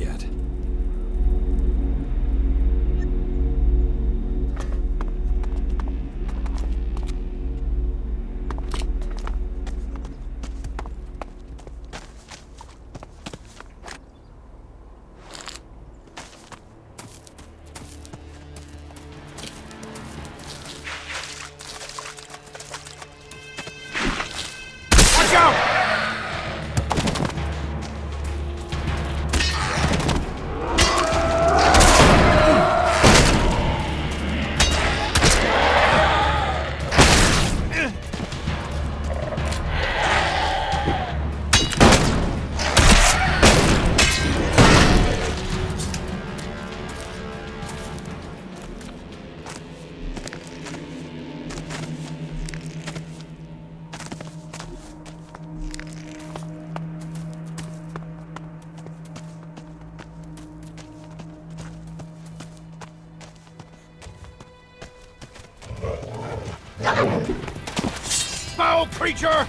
yet. Foul creature!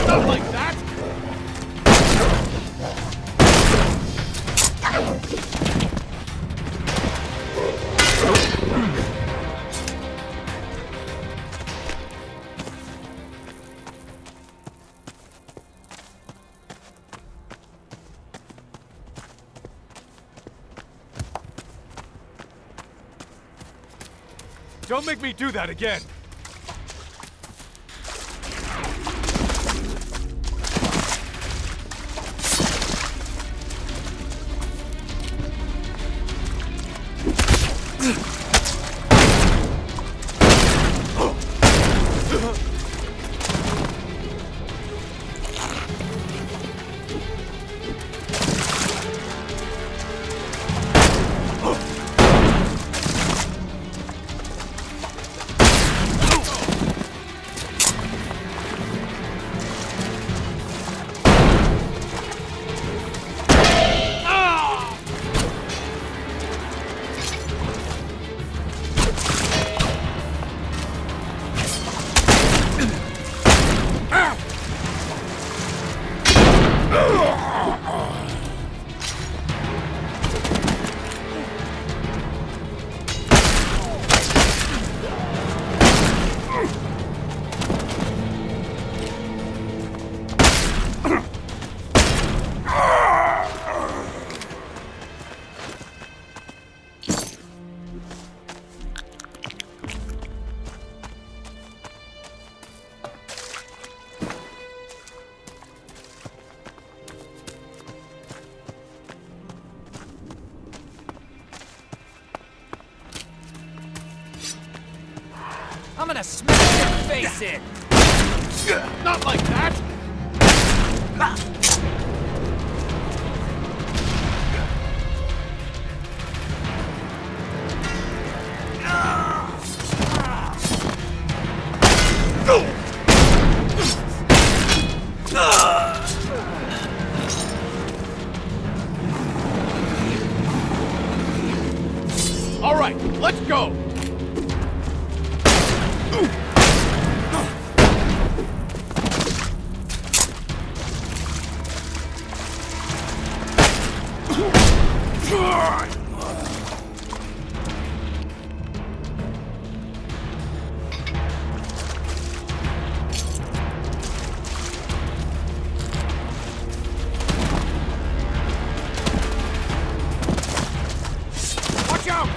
Not like that! Don't make me do that again! I'm gonna smash your face in! Not like that! All right, let's go! Watch out!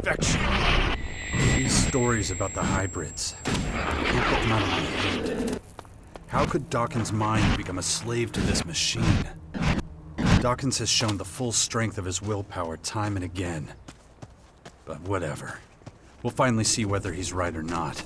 infection. These stories about the hybrids, can't get them out of my head. How could Dawkins' mind become a slave to this machine? Dawkins has shown the full strength of his willpower time and again. But whatever. We'll finally see whether he's right or not.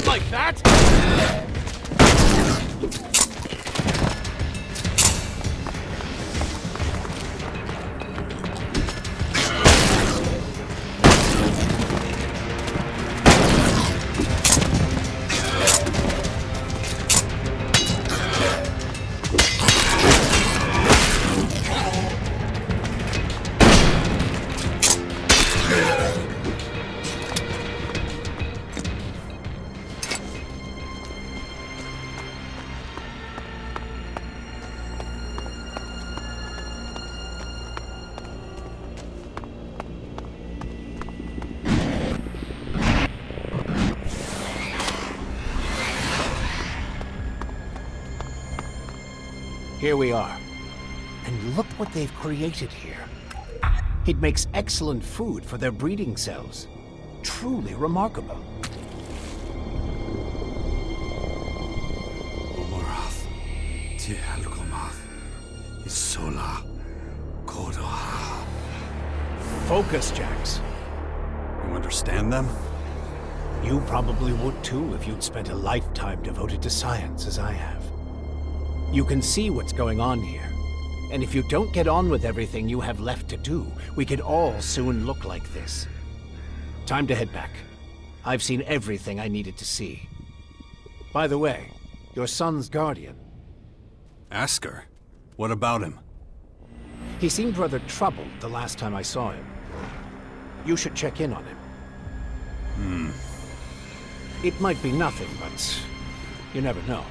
like that! Here we are. And look what they've created here. It makes excellent food for their breeding cells. Truly remarkable. Omorath, Tihalkomath, Isola, Kodoha. Focus, Jax. You understand them? You probably would too if you'd spent a lifetime devoted to science as I have. You can see what's going on here. And if you don't get on with everything you have left to do, we could all soon look like this. Time to head back. I've seen everything I needed to see. By the way, your son's guardian. Asker? What about him? He seemed rather troubled the last time I saw him. You should check in on him. It might be nothing, but you never know.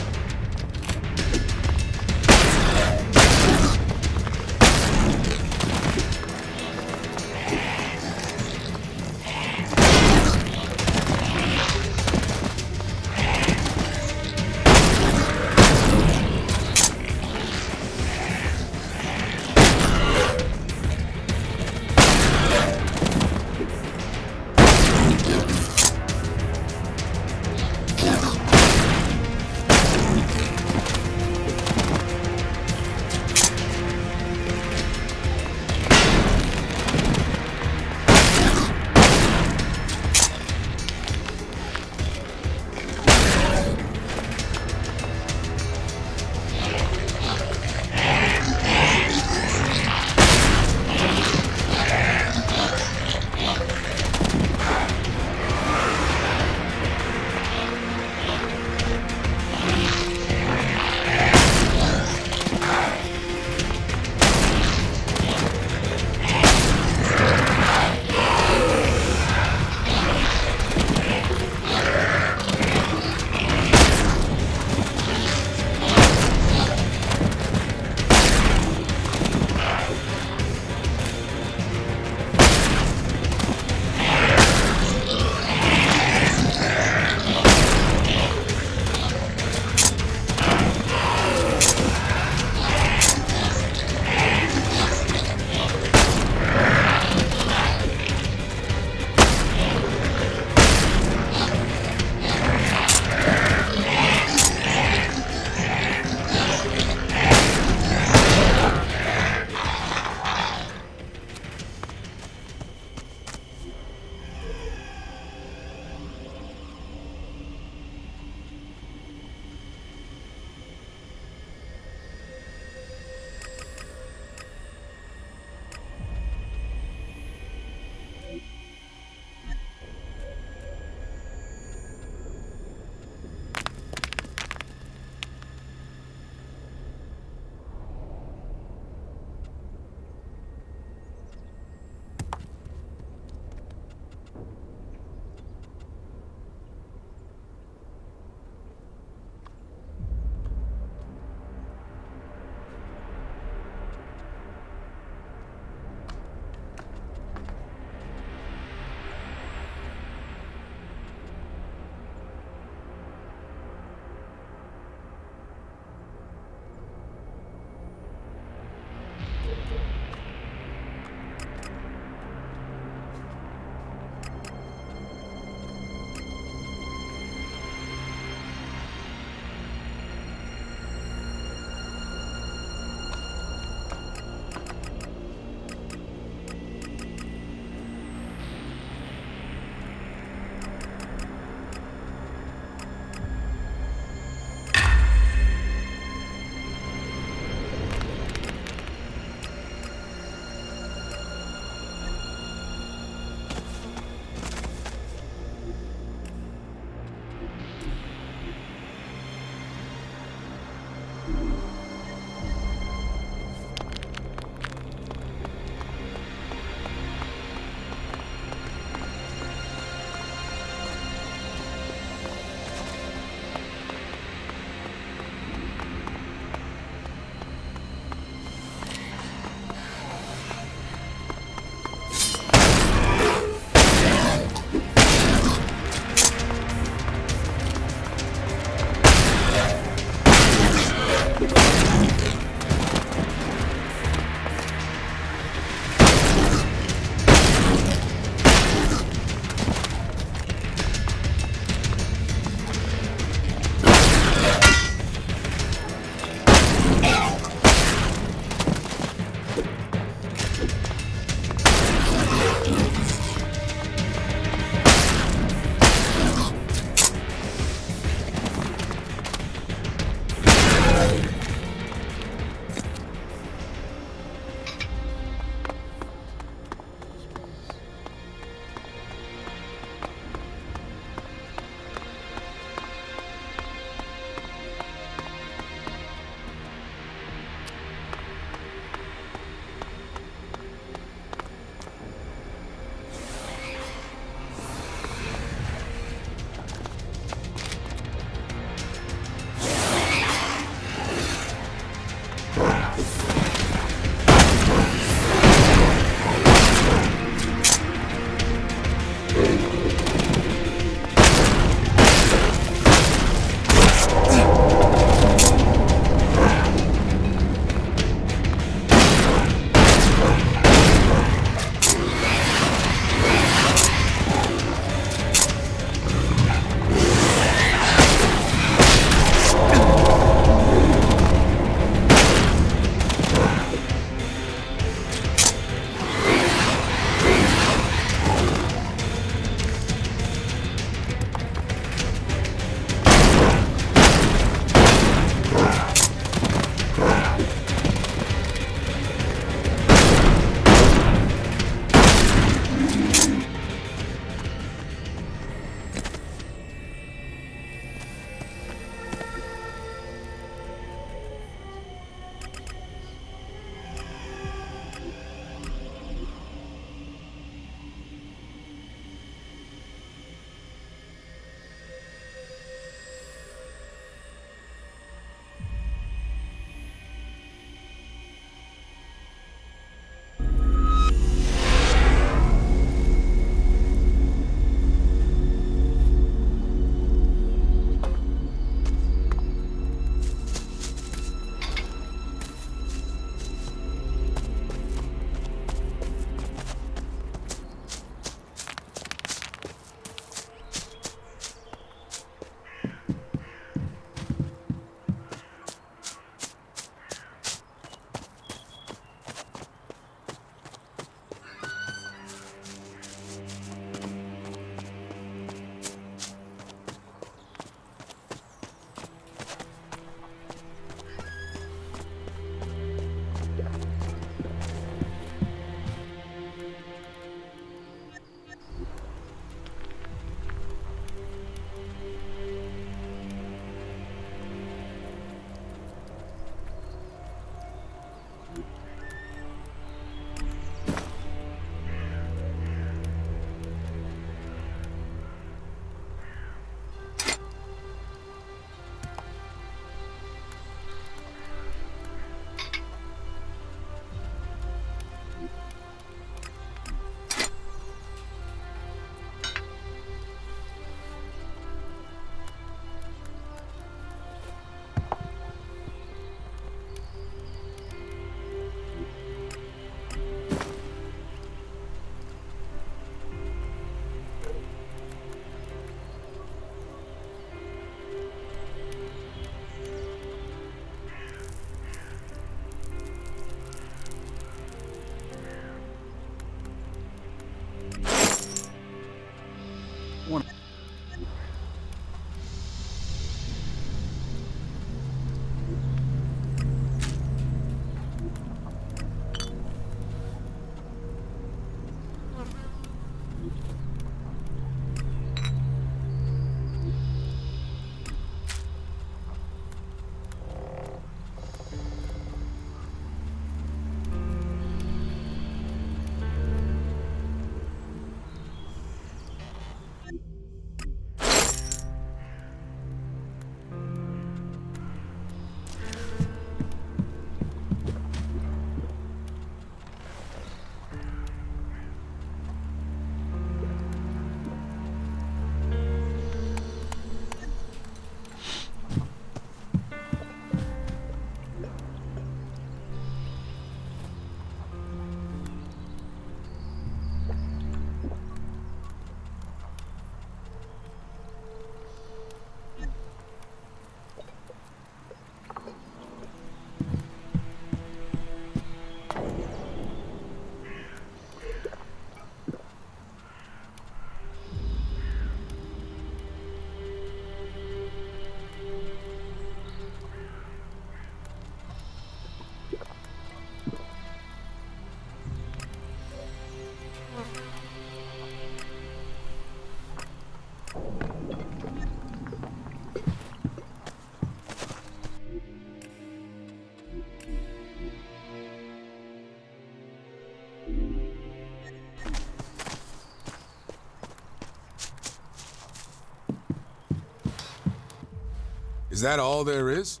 Is that all there is?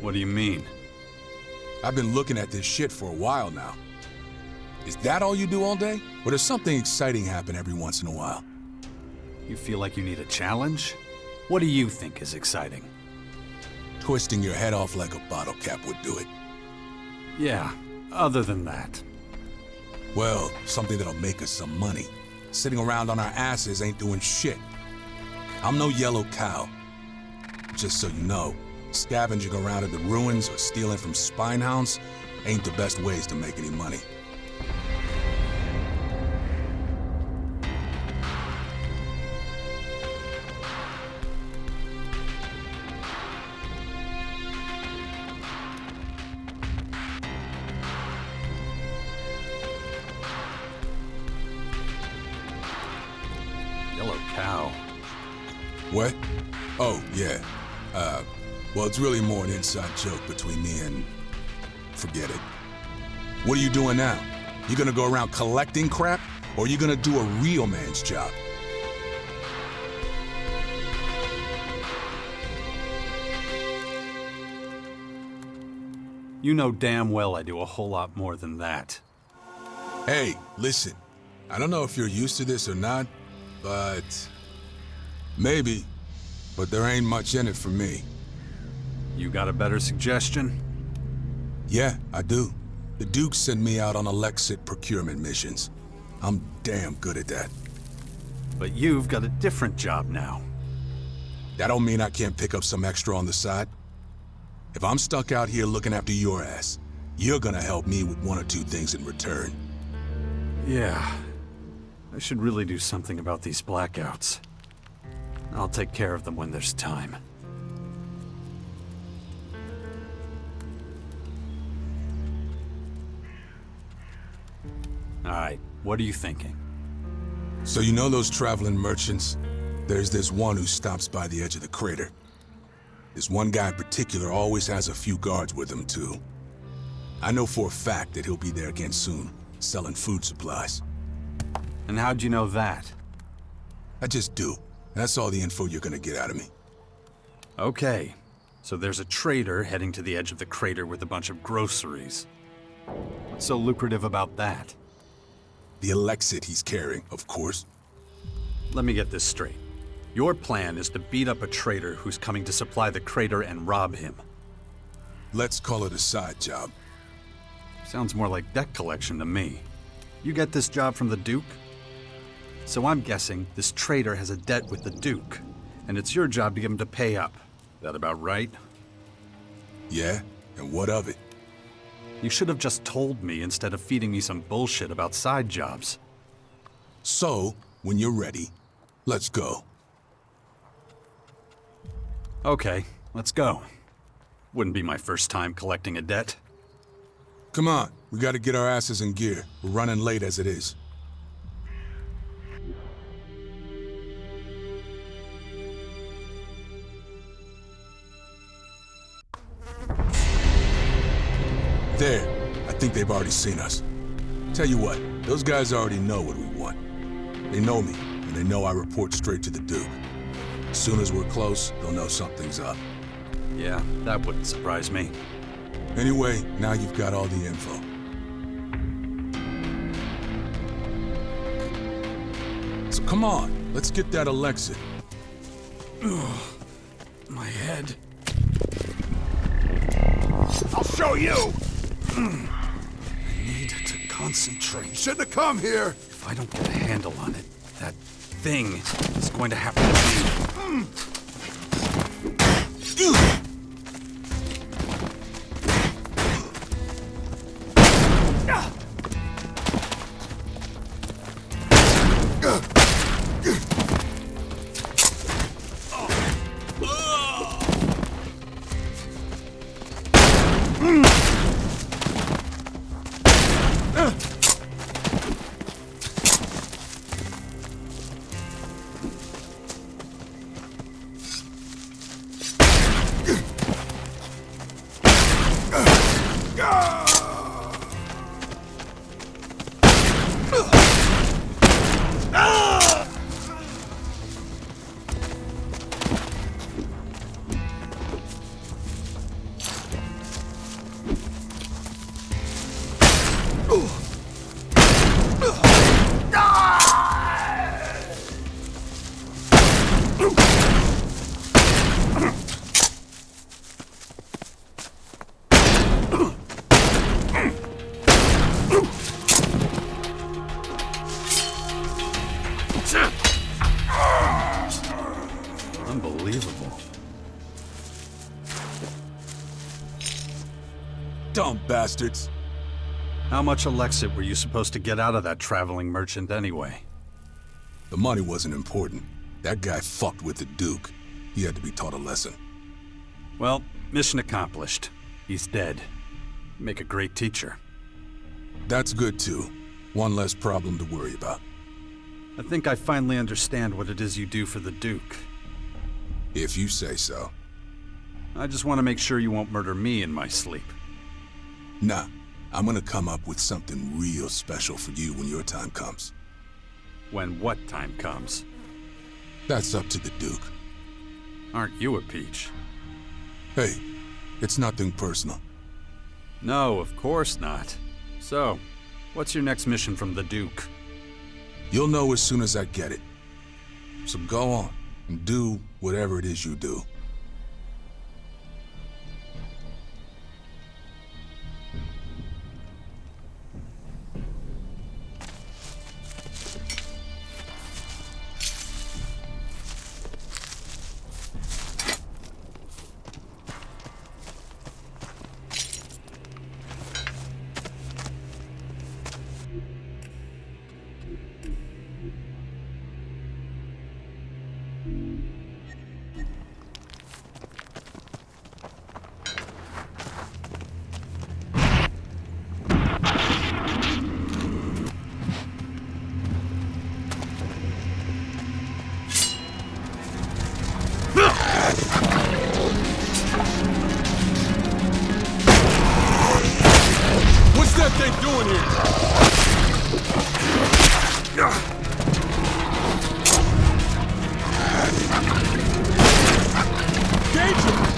What do you mean? I've been looking at this shit for a while now. Is that all you do all day? Or does something exciting happen every once in a while? You feel like you need a challenge? What do you think is exciting? Twisting your head off like a bottle cap would do it. Yeah, other than that. Well, something that'll make us some money. Sitting around on our asses ain't doing shit. I'm no yellow cow. Just so you know, scavenging around in the ruins or stealing from spinehounds ain't the best ways to make any money. Yellow cow. What? Oh, yeah. Well, it's really more an inside joke between me and... forget it. What are you doing now? You gonna go around collecting crap? Or are you gonna do a real man's job? You know damn well I do a whole lot more than that. Hey, listen. I don't know if you're used to this or not, but... maybe. But there ain't much in it for me. You got a better suggestion? Yeah, I do. The Duke sent me out on Elexit procurement missions. I'm damn good at that. But you've got a different job now. That don't mean I can't pick up some extra on the side. If I'm stuck out here looking after your ass, you're gonna help me with one or two things in return. Yeah. I should really do something about these blackouts. I'll take care of them when there's time. Alright, what are you thinking? So you know those traveling merchants? There's this one who stops by the edge of the crater. This one guy in particular always has a few guards with him, too. I know for a fact that he'll be there again soon, selling food supplies. And how'd you know that? I just do. That's all the info you're gonna get out of me. Okay, so there's a trader heading to the edge of the crater with a bunch of groceries. What's so lucrative about that? The Elexit he's carrying, of course. Let me get this straight. Your plan is to beat up a trader who's coming to supply the crater and rob him. Let's call it a side job. Sounds more like debt collection to me. You get this job from the Duke? So I'm guessing this trader has a debt with the Duke, and it's your job to get him to pay up. That about right? Yeah? And what of it? You should have just told me instead of feeding me some bullshit about side jobs. So, when you're ready, let's go. Okay, let's go. Wouldn't be my first time collecting a debt. Come on, we gotta get our asses in gear. We're running late as it is. There. I think they've already seen us. Tell you what, those guys already know what we want. They know me, and they know I report straight to the Duke. As soon as we're close, they'll know something's up. Yeah, that wouldn't surprise me. Anyway, now you've got all the info. So come on, let's get that Elexit. My head. I'll show you! I need to concentrate. Shouldn't have come here! If I don't get a handle on it, that thing is going to happen to me. Dumb bastards. How much Elexit were you supposed to get out of that traveling merchant anyway? The money wasn't important. That guy fucked with the Duke. He had to be taught a lesson. Well, mission accomplished. He's dead. Make a great teacher. That's good too. One less problem to worry about. I think I finally understand what it is you do for the Duke. If you say so. I just want to make sure you won't murder me in my sleep. Nah, I'm gonna come up with something real special for you when your time comes. When what time comes? That's up to the Duke. Aren't you a peach? Hey, it's nothing personal. No, of course not. So, what's your next mission from the Duke? You'll know as soon as I get it. So go on and do whatever it is you do. What's that thing doing here? Danger!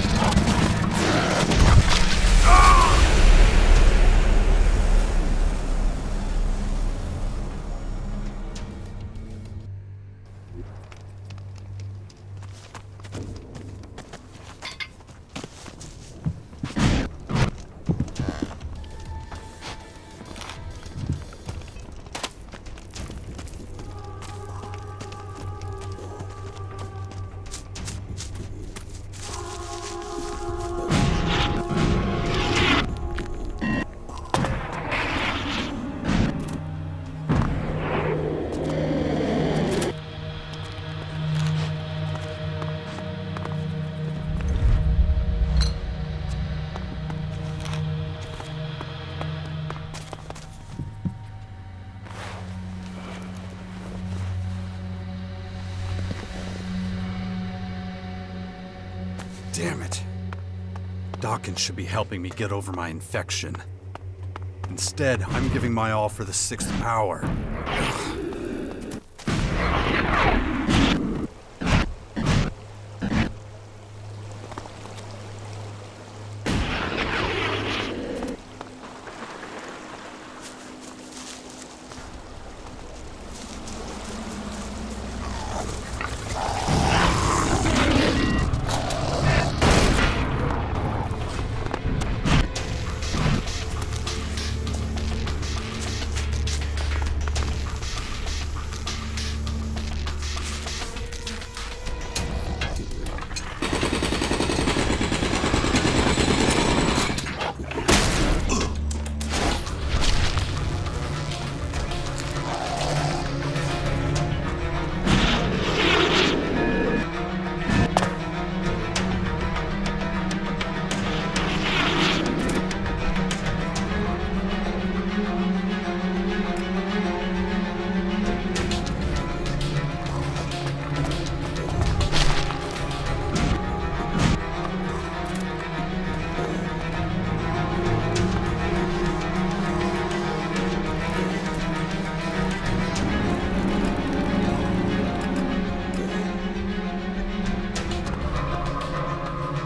Damn it. Dawkins should be helping me get over my infection. Instead, I'm giving my all for the sixth power.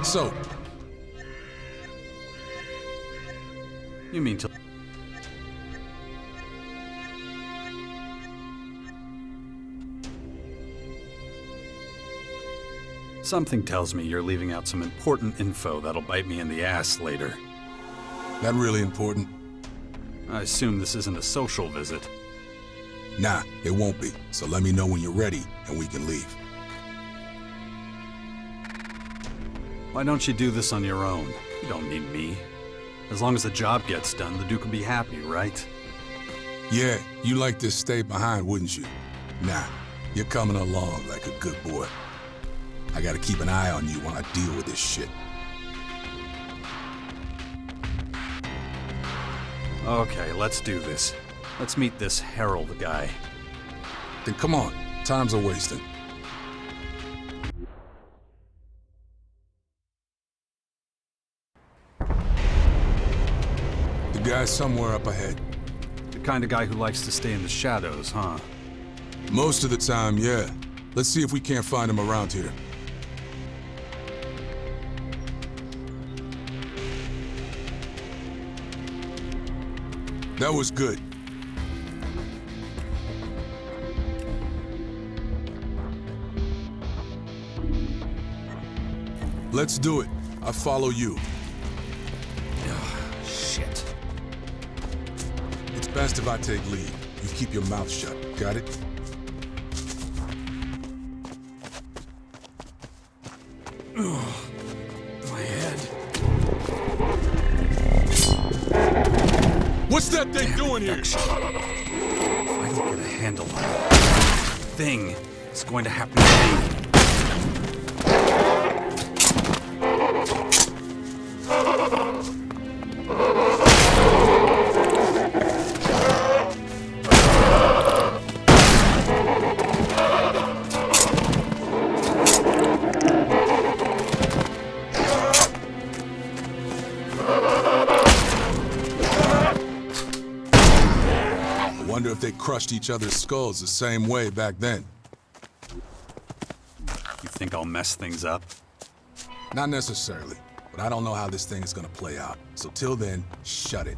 So, You mean to... Something tells me you're leaving out some important info that'll bite me in the ass later. that really important? I assume this isn't a social visit. Nah, it won't be. So let me know when you're ready and we can leave. Why don't you do this on your own? You don't need me. As long as the job gets done, the Duke will be happy, right? Yeah, you like to stay behind, wouldn't you? Nah, you're coming along like a good boy. I gotta keep an eye on you when I deal with this shit. Okay, let's do this. Let's meet this Harold guy. Then come on, time's a wasting. The guy's somewhere up ahead. The kind of guy who likes to stay in the shadows, huh? Most of the time, yeah. Let's see if we can't find him around here. That was good. Let's do it. I follow you. Shit. It's best if I take lead. You keep your mouth shut. Got it? My head. What's that thing doing here? If I don't get a handle on it, the thing is going to happen to me. Wonder if they crushed each other's skulls the same way back then. You think I'll mess things up? Not necessarily, but I don't know how this thing is gonna play out. So till then, shut it.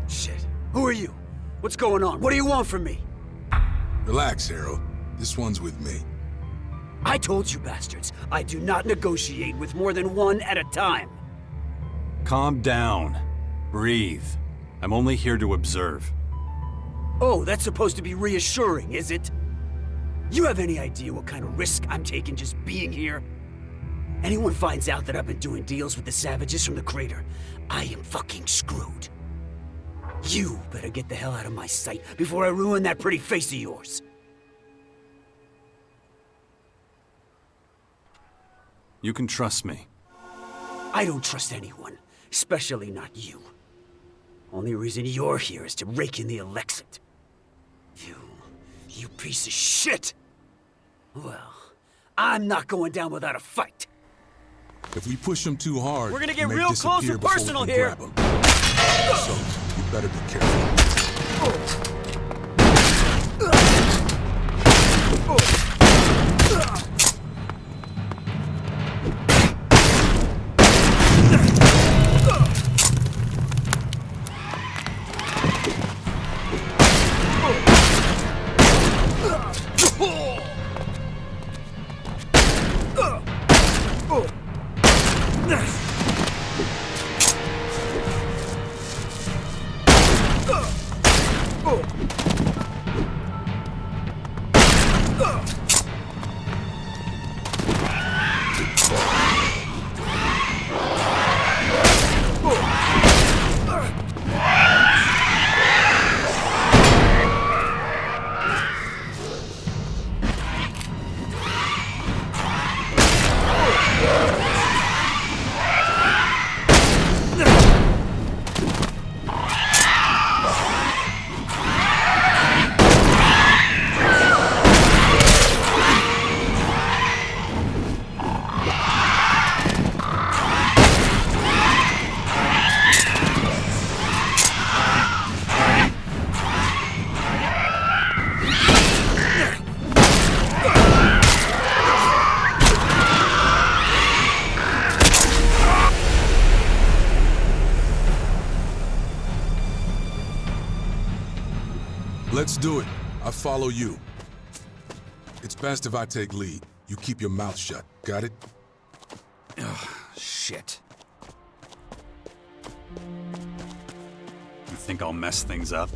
Shit. Who are you? What's going on? What do you want from me? Relax, Harold. This one's with me. I told you bastards, I do not negotiate with more than one at a time. Calm down. Breathe. I'm only here to observe. Oh, that's supposed to be reassuring, is it? You have any idea what kind of risk I'm taking just being here? Anyone finds out that I've been doing deals with the savages from the crater, I am fucking screwed. You better get the hell out of my sight before I ruin that pretty face of yours. You can trust me. I don't trust anyone, especially not you. Only reason you're here is to rake in the Elexit. You piece of shit! Well, I'm not going down without a fight. If we push him too hard, We're gonna he get may real close disappear and before we personal can here. grab him. So, you better be careful. Let's do it. I follow you. It's best if I take lead. You keep your mouth shut. Got it? Shit. You think I'll mess things up?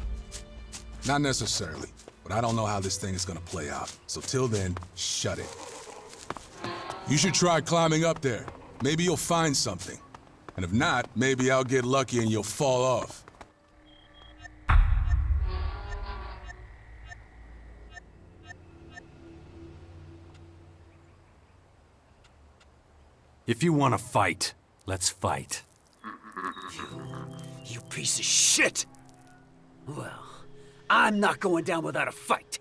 Not necessarily, but I don't know how this thing is gonna play out. So till then, shut it. You should try climbing up there. Maybe you'll find something. And if not, maybe I'll get lucky and you'll fall off. If you want to fight, let's fight. You piece of shit! Well, I'm not going down without a fight.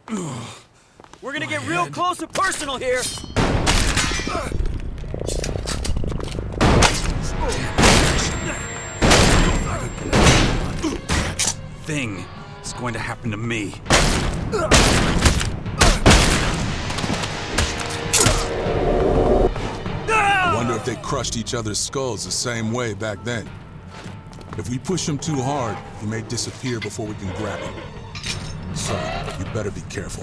We're gonna get real close and personal here. Thing is going to happen to me. I wonder if they crushed each other's skulls the same way back then. If we push him too hard, he may disappear before we can grab him. So, you better be careful.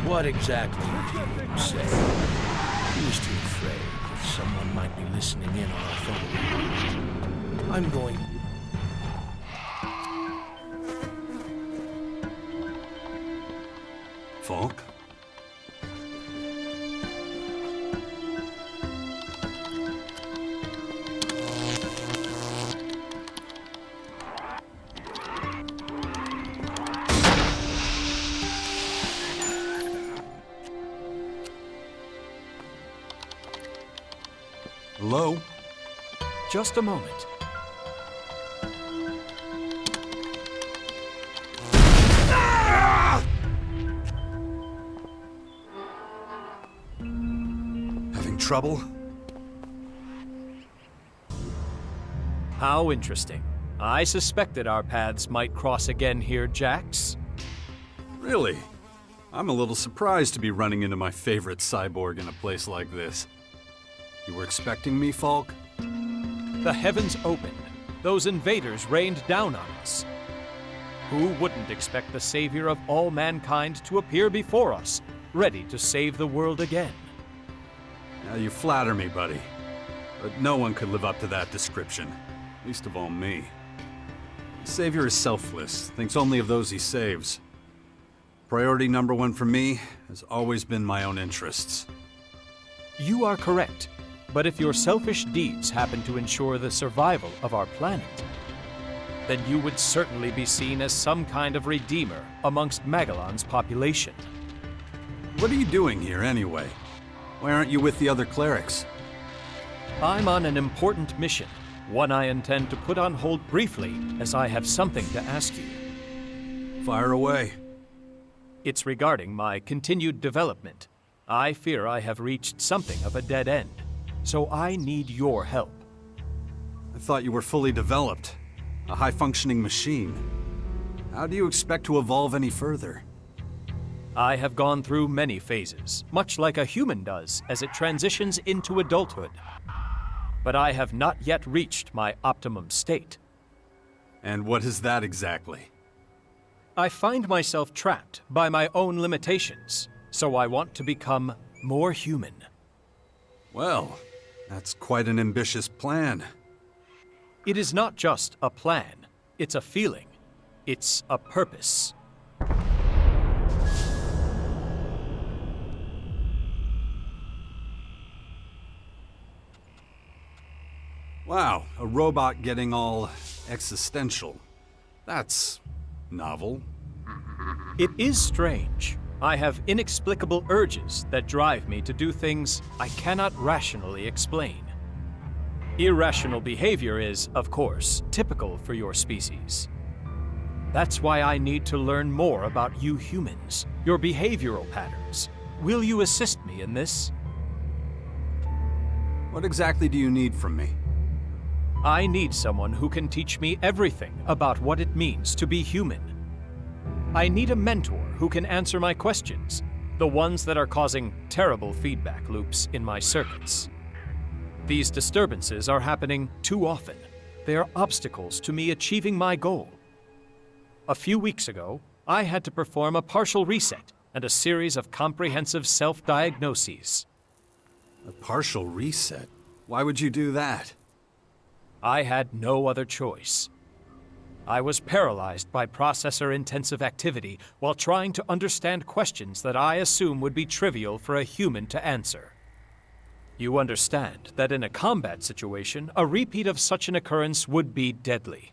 What exactly did you say? He was too afraid that someone might be listening in on our phone. I'm going... Falk? Hello? Just a moment. Having trouble? How interesting. I suspected our paths might cross again here, Jax. Really? I'm a little surprised to be running into my favorite cyborg in a place like this. You were expecting me, Falk? The heavens opened. Those invaders rained down on us. Who wouldn't expect the savior of all mankind to appear before us, ready to save the world again? Now you flatter me, buddy. But no one could live up to that description. Least of all me. The savior is selfless, thinks only of those he saves. Priority number one for me has always been my own interests. You are correct. But if your selfish deeds happen to ensure the survival of our planet, then you would certainly be seen as some kind of redeemer amongst Magellan's population. What are you doing here, anyway? Why aren't you with the other clerics? I'm on an important mission, one I intend to put on hold briefly, as I have something to ask you. Fire away. It's regarding my continued development. I fear I have reached something of a dead end. So I need your help. I thought you were fully developed. A high-functioning machine. How do you expect to evolve any further? I have gone through many phases, much like a human does as it transitions into adulthood. But I have not yet reached my optimum state. And what is that exactly? I find myself trapped by my own limitations, so I want to become more human. Well, that's quite an ambitious plan. It is not just a plan. It's a feeling. It's a purpose. Wow, a robot getting all existential. That's novel. It is strange. I have inexplicable urges that drive me to do things I cannot rationally explain. Irrational behavior is, of course, typical for your species. That's why I need to learn more about you humans, your behavioral patterns. Will you assist me in this? What exactly do you need from me? I need someone who can teach me everything about what it means to be human. I need a mentor who can answer my questions, The ones that are causing terrible feedback loops in my circuits. These disturbances are happening too often. They are obstacles to me achieving my goal. A few weeks ago, I had to perform a partial reset and a series of comprehensive self-diagnoses. A partial reset? Why would you do that? I had no other choice. I was paralyzed by processor-intensive activity while trying to understand questions that I assume would be trivial for a human to answer. You understand that in a combat situation, a repeat of such an occurrence would be deadly.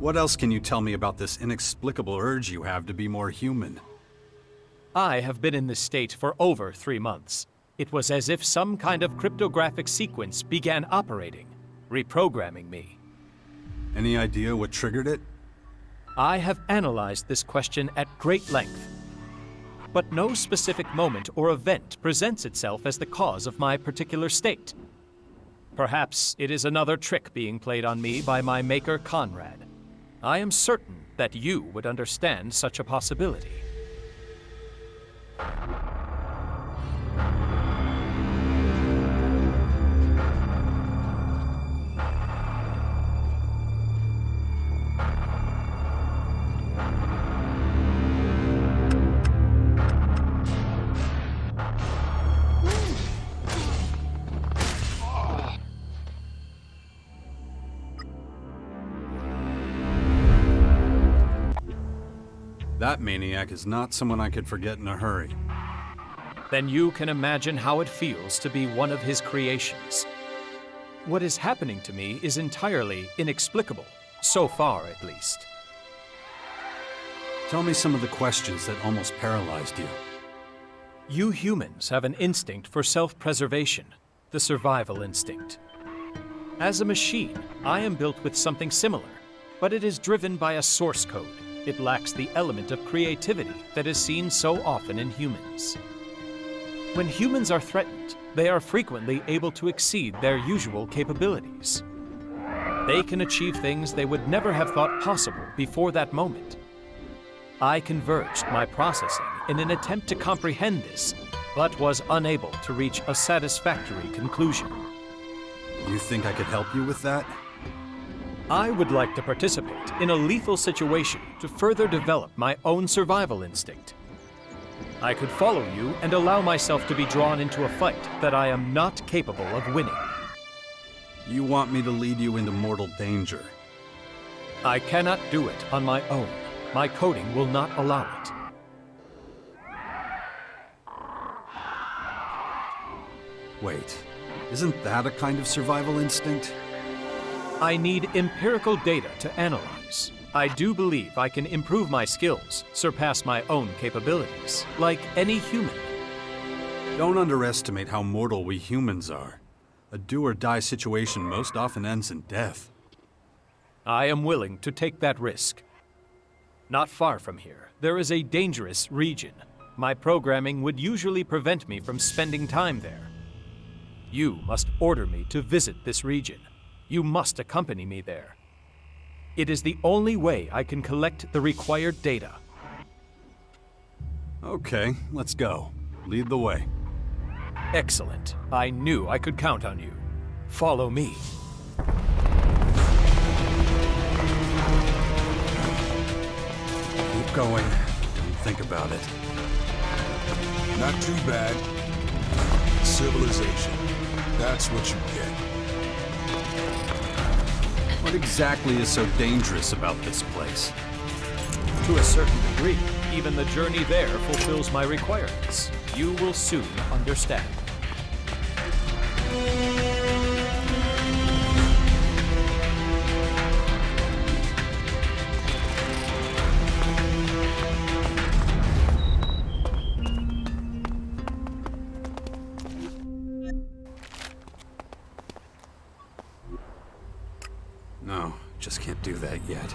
What else can you tell me about this inexplicable urge you have to be more human? I have been in this state for over 3 months. It was as if some kind of cryptographic sequence began operating, reprogramming me. Any idea what triggered it? I have analyzed this question at great length, but no specific moment or event presents itself as the cause of my particular state. Perhaps it is another trick being played on me by my maker Conrad. I am certain that you would understand such a possibility. That maniac is not someone I could forget in a hurry. Then you can imagine how it feels to be one of his creations. What is happening to me is entirely inexplicable, so far at least. Tell me some of the questions that almost paralyzed you. You humans have an instinct for self-preservation, the survival instinct. As a machine, I am built with something similar, but it is driven by a source code. It lacks the element of creativity that is seen so often in humans. When humans are threatened, they are frequently able to exceed their usual capabilities. They can achieve things they would never have thought possible before that moment. I converged my processing in an attempt to comprehend this, but was unable to reach a satisfactory conclusion. You think I could help you with that? I would like to participate in a lethal situation to further develop my own survival instinct. I could follow you and allow myself to be drawn into a fight that I am not capable of winning. You want me to lead you into mortal danger? I cannot do it on my own. My coding will not allow it. Wait, isn't that a kind of survival instinct? I need empirical data to analyze. I do believe I can improve my skills, surpass my own capabilities, like any human. Don't underestimate how mortal we humans are. A do-or-die situation most often ends in death. I am willing to take that risk. Not far from here, there is a dangerous region. My programming would usually prevent me from spending time there. You must order me to visit this region. You must accompany me there. It is the only way I can collect the required data. Okay, let's go. Lead the way. Excellent. I knew I could count on you. Follow me. Keep going. Don't think about it. Not too bad. Civilization. That's what you get. What exactly is so dangerous about this place? To a certain degree, even the journey there fulfills my requirements. You will soon understand. No, just can't do that yet.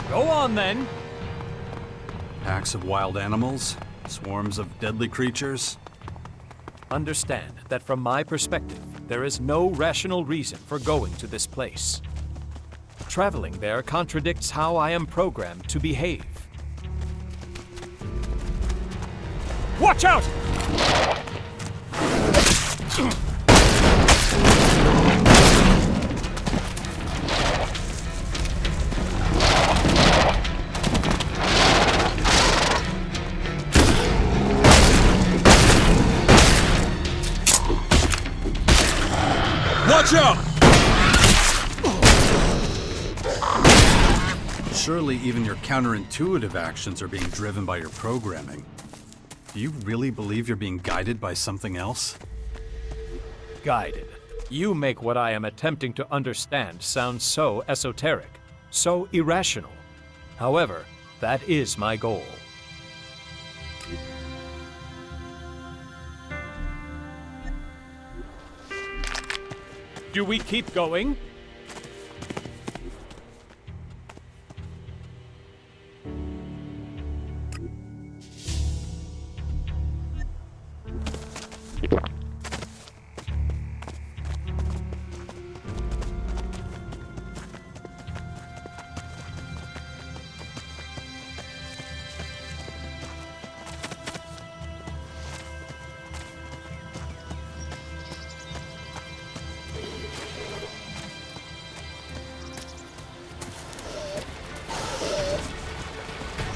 Go on then. Packs of wild animals? Swarms of deadly creatures? Understand that from my perspective, there is no rational reason for going to this place. Traveling there contradicts how I am programmed to behave. Watch out! Watch out! Surely even your counterintuitive actions are being driven by your programming. Do you really believe you're being guided by something else? Guided. You make what I am attempting to understand sound so esoteric, so irrational. However, that is my goal. Do we keep going?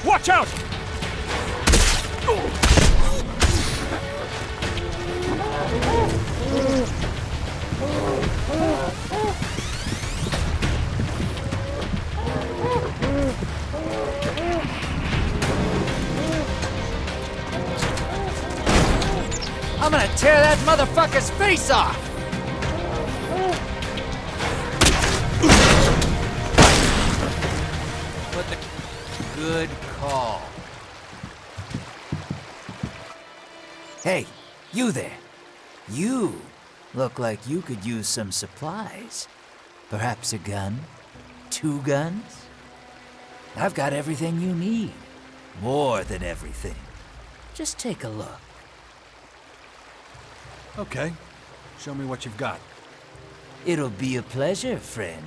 Watch out! I'm gonna tear that motherfucker's face off! What the... Good call. Hey, you there. You look like you could use some supplies. Perhaps a gun? 2 guns? I've got everything you need. More than everything. Just take a look. Okay. Show me what you've got. It'll be a pleasure, friend.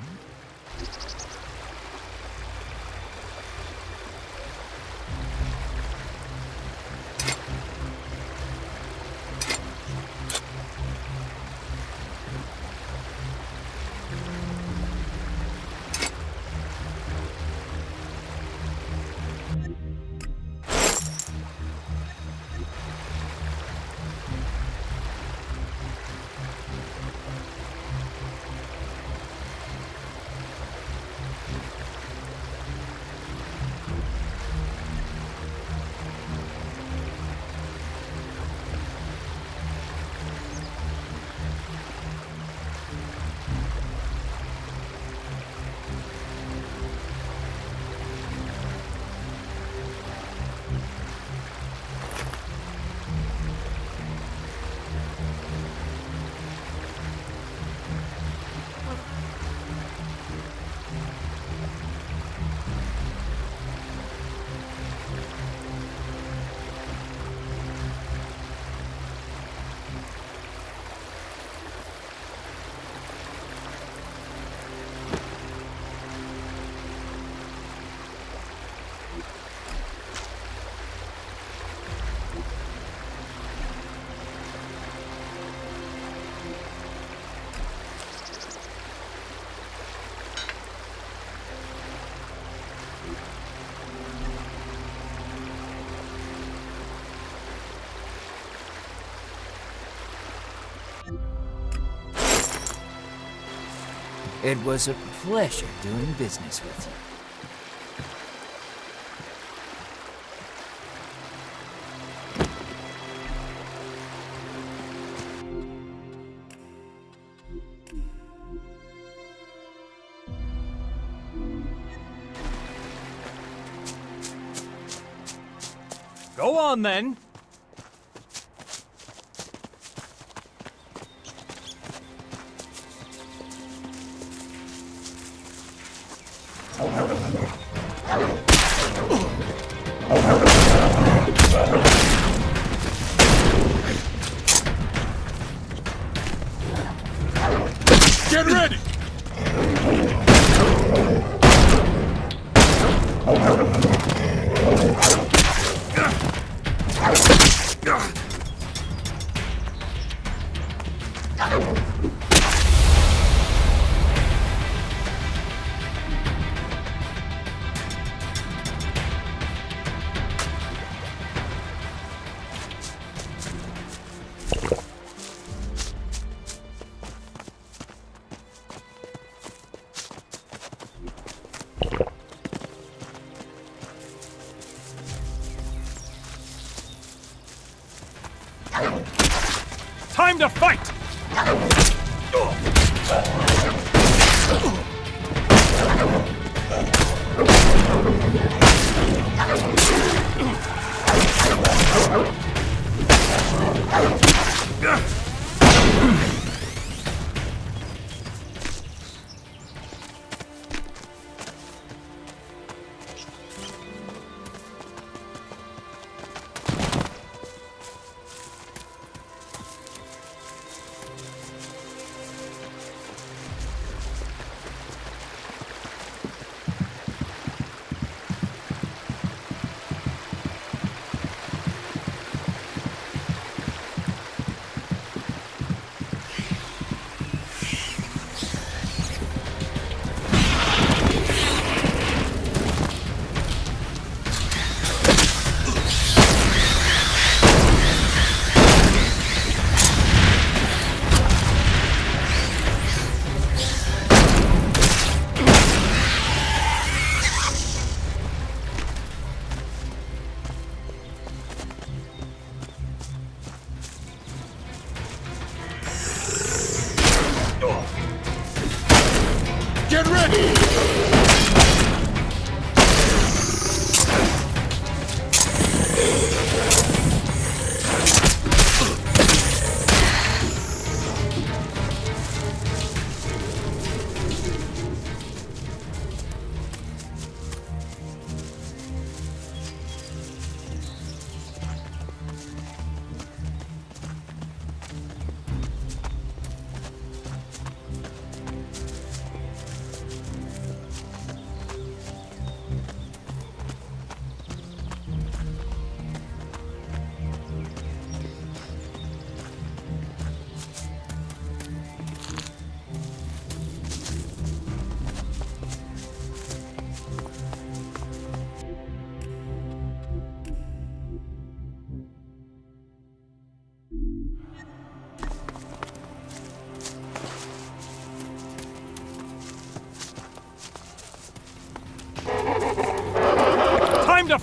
It was a pleasure doing business with you. Go on then. Get ready! Time to fight! Get ready! Time to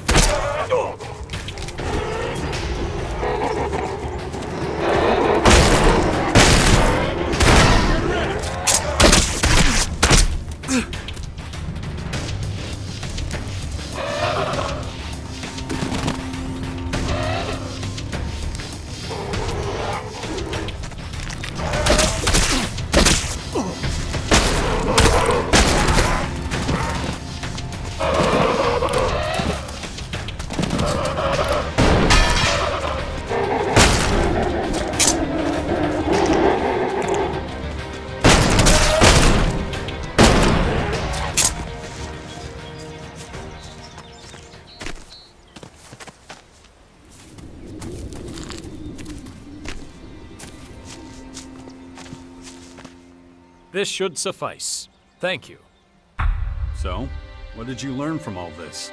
This should suffice. Thank you. So, what did you learn from all this?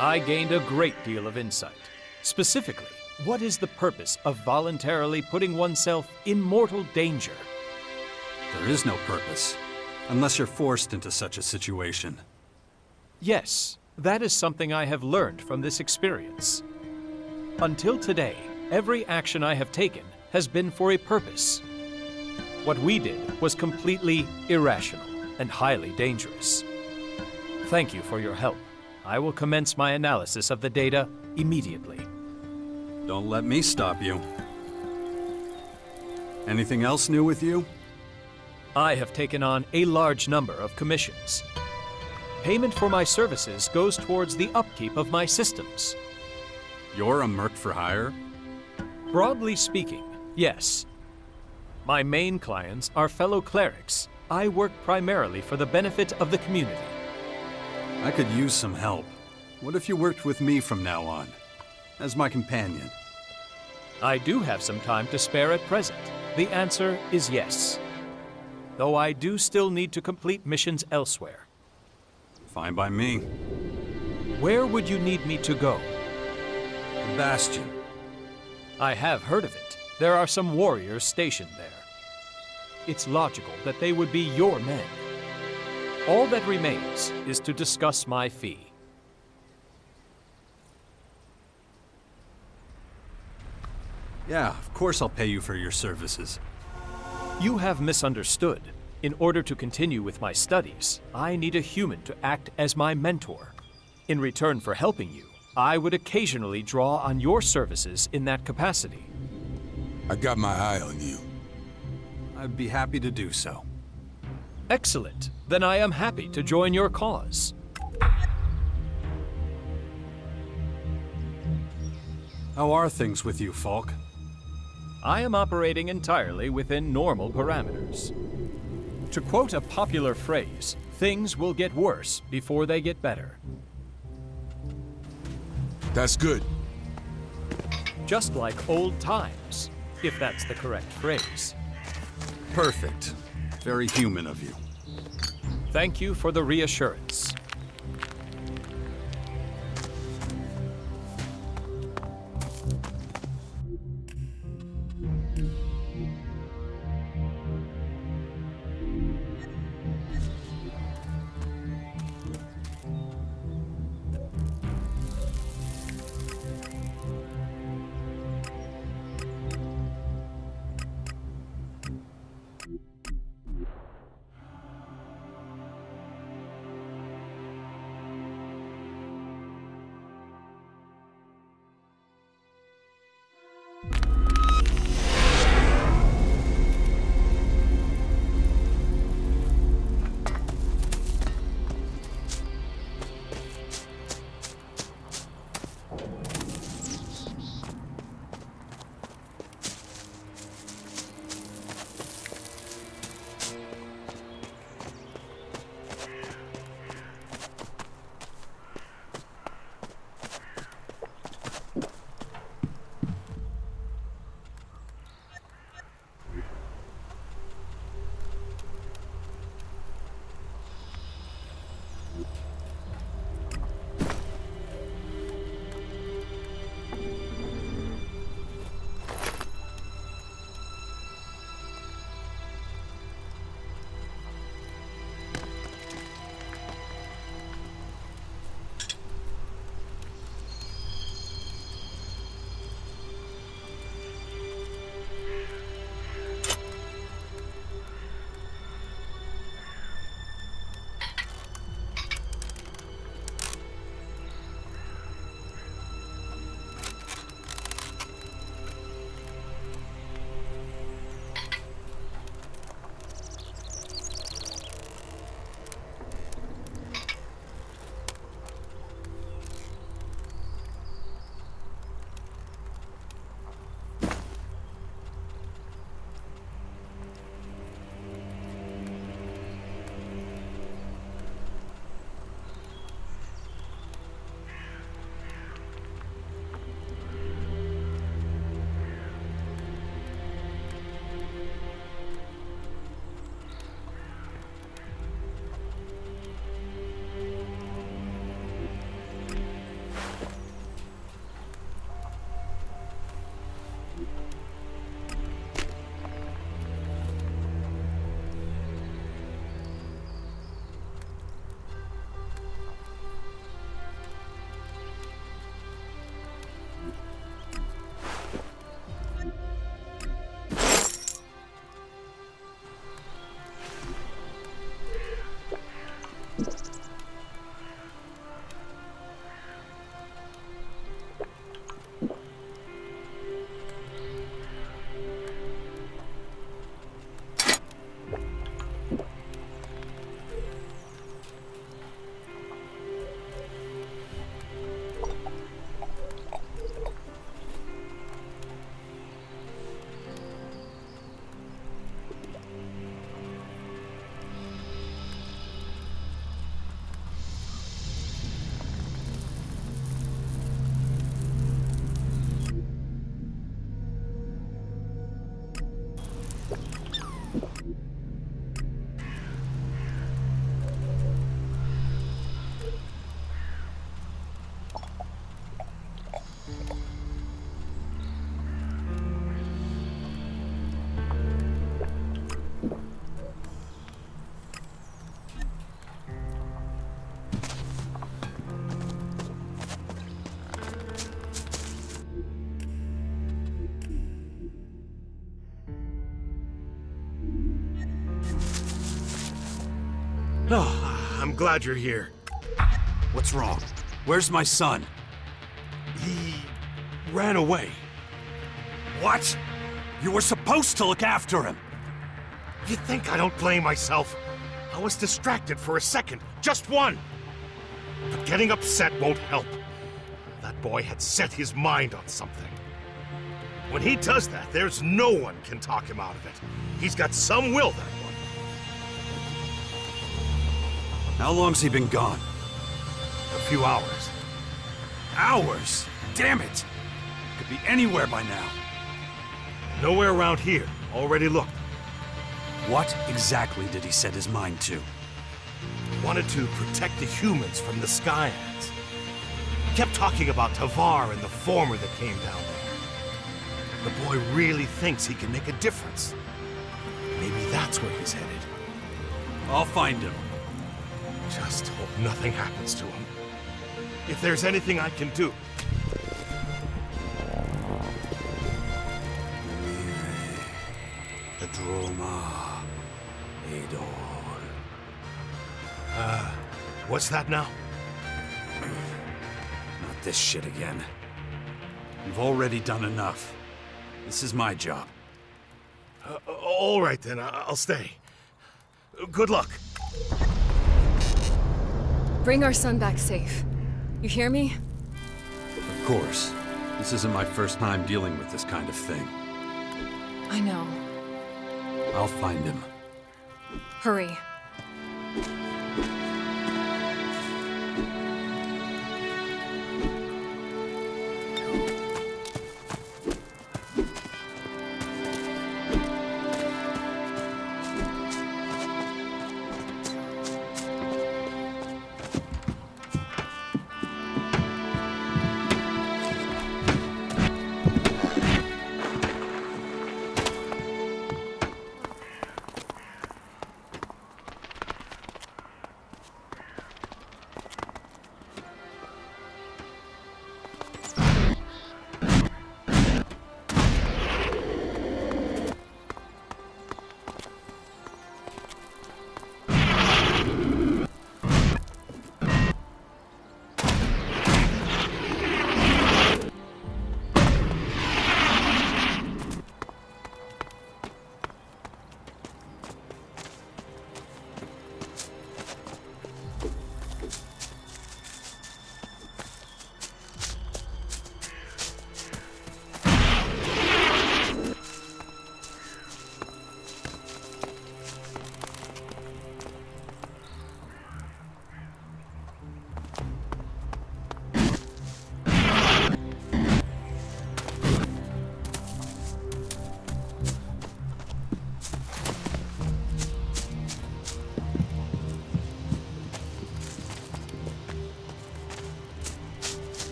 I gained a great deal of insight. Specifically, what is the purpose of voluntarily putting oneself in mortal danger? There is no purpose, unless you're forced into such a situation. Yes, that is something I have learned from this experience. Until today, every action I have taken has been for a purpose. What we did was completely irrational and highly dangerous. Thank you for your help. I will commence my analysis of the data immediately. Don't let me stop you. Anything else new with you? I have taken on a large number of commissions. Payment for my services goes towards the upkeep of my systems. You're a merc for hire? Broadly speaking, yes. My main clients are fellow clerics. I work primarily for the benefit of the community. I could use some help. What if you worked with me from now on, as my companion? I do have some time to spare at present. The answer is yes. Though I do still need to complete missions elsewhere. Fine by me. Where would you need me to go? The Bastion. I have heard of it. There are some warriors stationed there. It's logical that they would be your men. All that remains is to discuss my fee. Yeah, of course I'll pay you for your services. You have misunderstood. In order to continue with my studies, I need a human to act as my mentor. In return for helping you, I would occasionally draw on your services in that capacity. I got my eye on you. I'd be happy to do so. Excellent. Then I am happy to join your cause. How are things with you, Falk? I am operating entirely within normal parameters. To quote a popular phrase, things will get worse before they get better. That's good. Just like old times, if that's the correct phrase. Perfect. Very human of you. Thank you for the reassurance. Oh, I'm glad you're here. What's wrong? Where's my son? He ran away. What? You were supposed to look after him. You think I don't blame myself? I was distracted for a second, just one. But getting upset won't help. That boy had set his mind on something. When he does that, there's no one can talk him out of it. He's got some will, that one. How long's he been gone? A few hours. Hours? Damn it! Could be anywhere by now. Nowhere around here. Already looked. What exactly did he set his mind to? Wanted to protect the humans from the Skyads. Kept talking about Tavar and the Former that came down there. The boy really thinks he can make a difference. Maybe that's where he's headed. I'll find him. Just hope nothing happens to him. If there's anything I can do. Droma. Adol. What's that now? Not this shit again. You've already done enough. This is my job. All right then, I'll stay. Good luck. Bring our son back safe. You hear me? Of course. This isn't my first time dealing with this kind of thing. I know. I'll find him. Hurry.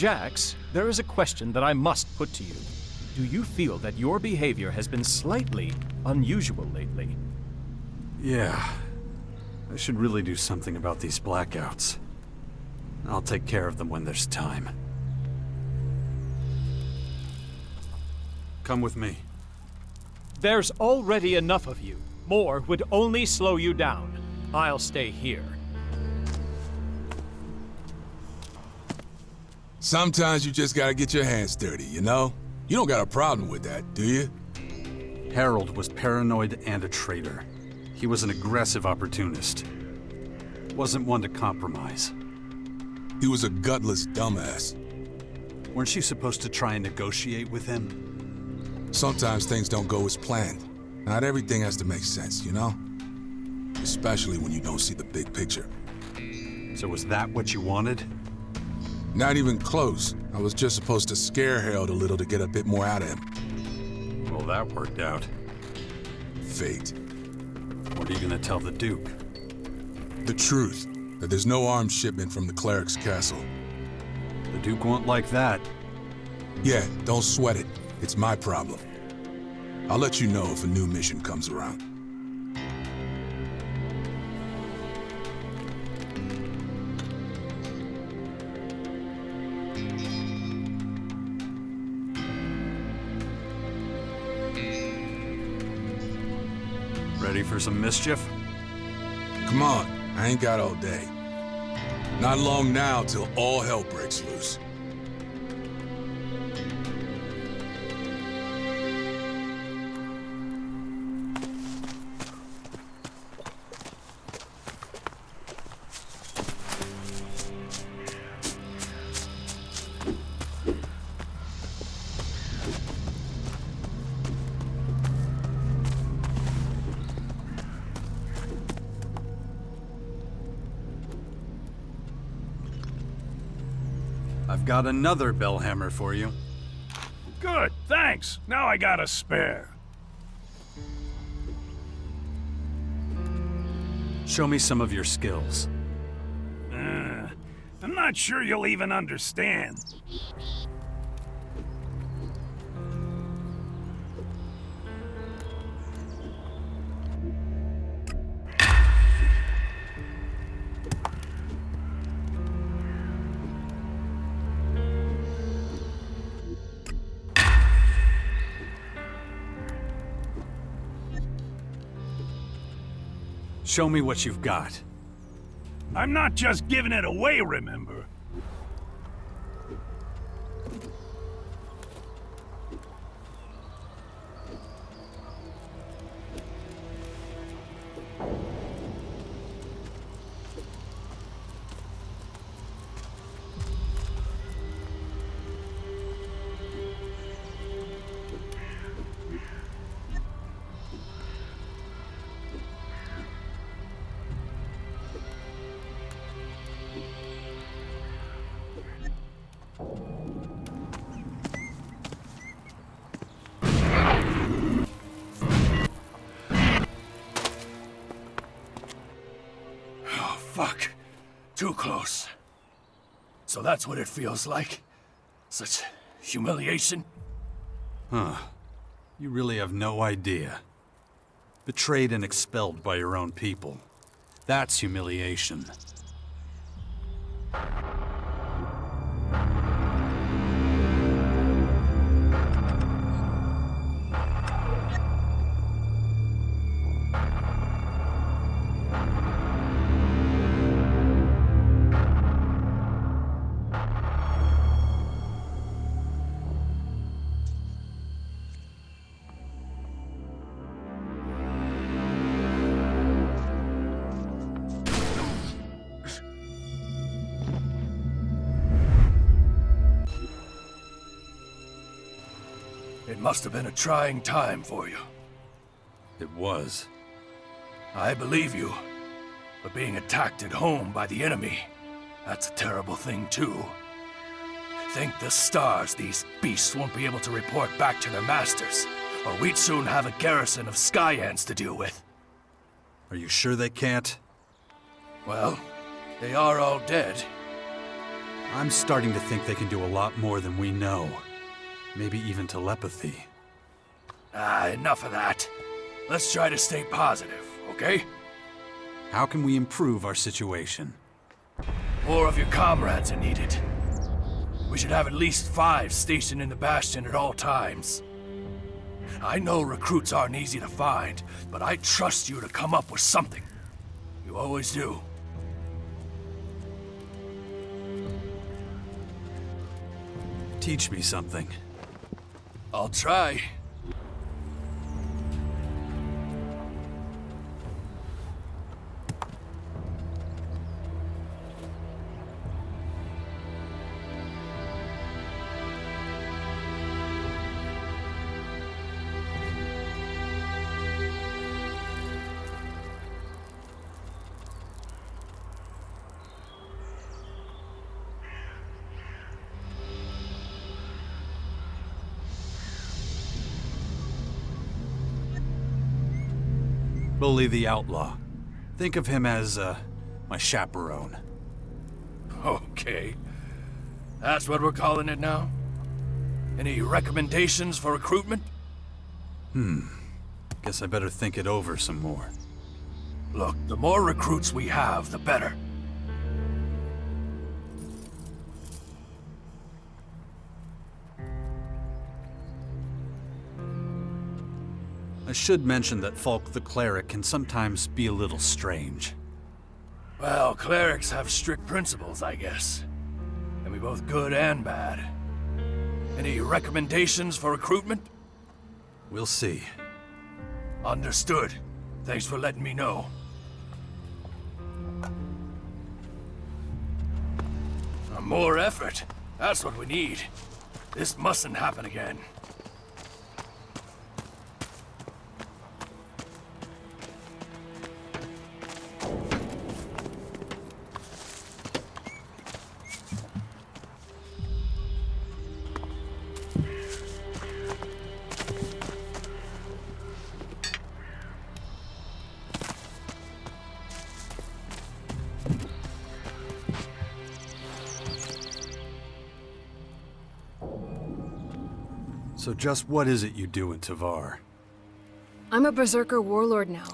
Jax, there is a question that I must put to you. Do you feel that your behavior has been slightly unusual lately? Yeah. I should really do something about these blackouts. I'll take care of them when there's time. Come with me. There's already enough of you. More would only slow you down. I'll stay here. Sometimes you just gotta get your hands dirty, you know? You don't got a problem with that, do you? Harold was paranoid and a traitor. He was an aggressive opportunist. Wasn't one to compromise. He was a gutless dumbass. Weren't you supposed to try and negotiate with him? Sometimes things don't go as planned. Not everything has to make sense, you know? Especially when you don't see the big picture. So was that what you wanted? Not even close. I was just supposed to scare Harold a little to get a bit more out of him. Well, that worked out. Fate. What are you gonna tell the Duke? The truth. That there's no arms shipment from the cleric's castle. The Duke won't like that. Yeah, don't sweat it. It's my problem. I'll let you know if a new mission comes around. Ready for some mischief? Come on, I ain't got all day. Not long now till all hell breaks loose. I've got another bellhammer for you. Good, thanks. Now I got a spare. Show me some of your skills. I'm not sure you'll even understand. Show me what you've got. I'm not just giving it away, remember? Fuck. Too close. So that's what it feels like? Such humiliation? Huh. You really have no idea. Betrayed and expelled by your own people. That's humiliation. It must have been a trying time for you. It was. I believe you. But being attacked at home by the enemy, that's a terrible thing too. Thank the stars these beasts won't be able to report back to their masters, or we'd soon have a garrison of sky ants to deal with. Are you sure they can't? Well, they are all dead. I'm starting to think they can do a lot more than we know. Maybe even telepathy. Enough of that. Let's try to stay positive, okay? How can we improve our situation? More of your comrades are needed. We should have at least 5 stationed in the Bastion at all times. I know recruits aren't easy to find, but I trust you to come up with something. You always do. Teach me something. I'll try. Bully the outlaw. Think of him as, my chaperone. Okay. That's what we're calling it now? Any recommendations for recruitment? Guess I better think it over some more. Look, the more recruits we have, the better. I should mention that Falk the Cleric can sometimes be a little strange. Well, clerics have strict principles, I guess. Can be both good and bad. Any recommendations for recruitment? We'll see. Understood. Thanks for letting me know. More effort. That's what we need. This mustn't happen again. So just what is it you do in Tavar? I'm a berserker warlord now,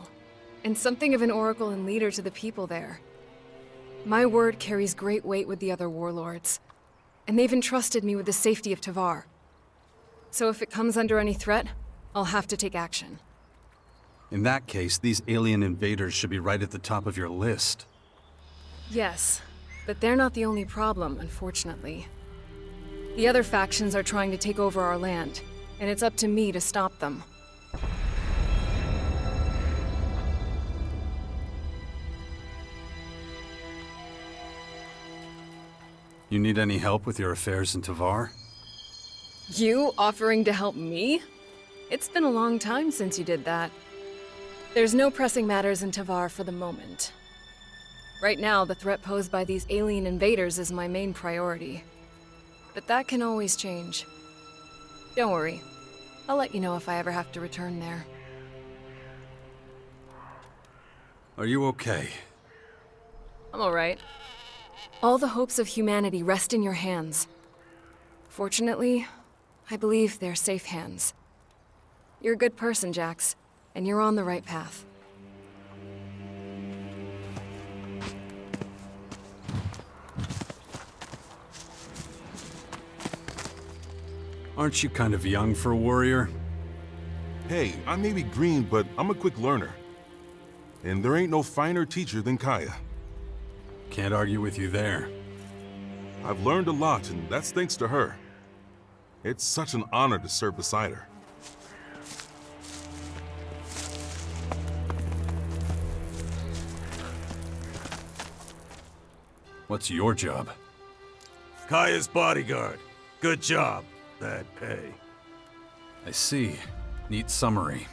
and something of an oracle and leader to the people there. My word carries great weight with the other warlords, and they've entrusted me with the safety of Tavar. So if it comes under any threat, I'll have to take action. In that case, these alien invaders should be right at the top of your list. Yes, but they're not the only problem, unfortunately. The other factions are trying to take over our land, and it's up to me to stop them. You need any help with your affairs in Tavar? You offering to help me? It's been a long time since you did that. There's no pressing matters in Tavar for the moment. Right now, the threat posed by these alien invaders is my main priority. But that can always change. Don't worry. I'll let you know if I ever have to return there. Are you okay? I'm alright. All the hopes of humanity rest in your hands. Fortunately, I believe they're safe hands. You're a good person, Jax, and you're on the right path. Aren't you kind of young for a warrior? Hey, I may be green, but I'm a quick learner. And there ain't no finer teacher than Kaya. Can't argue with you there. I've learned a lot, and that's thanks to her. It's such an honor to serve beside her. What's your job? Kaya's bodyguard. Good job. Bad pay. I see. Neat summary.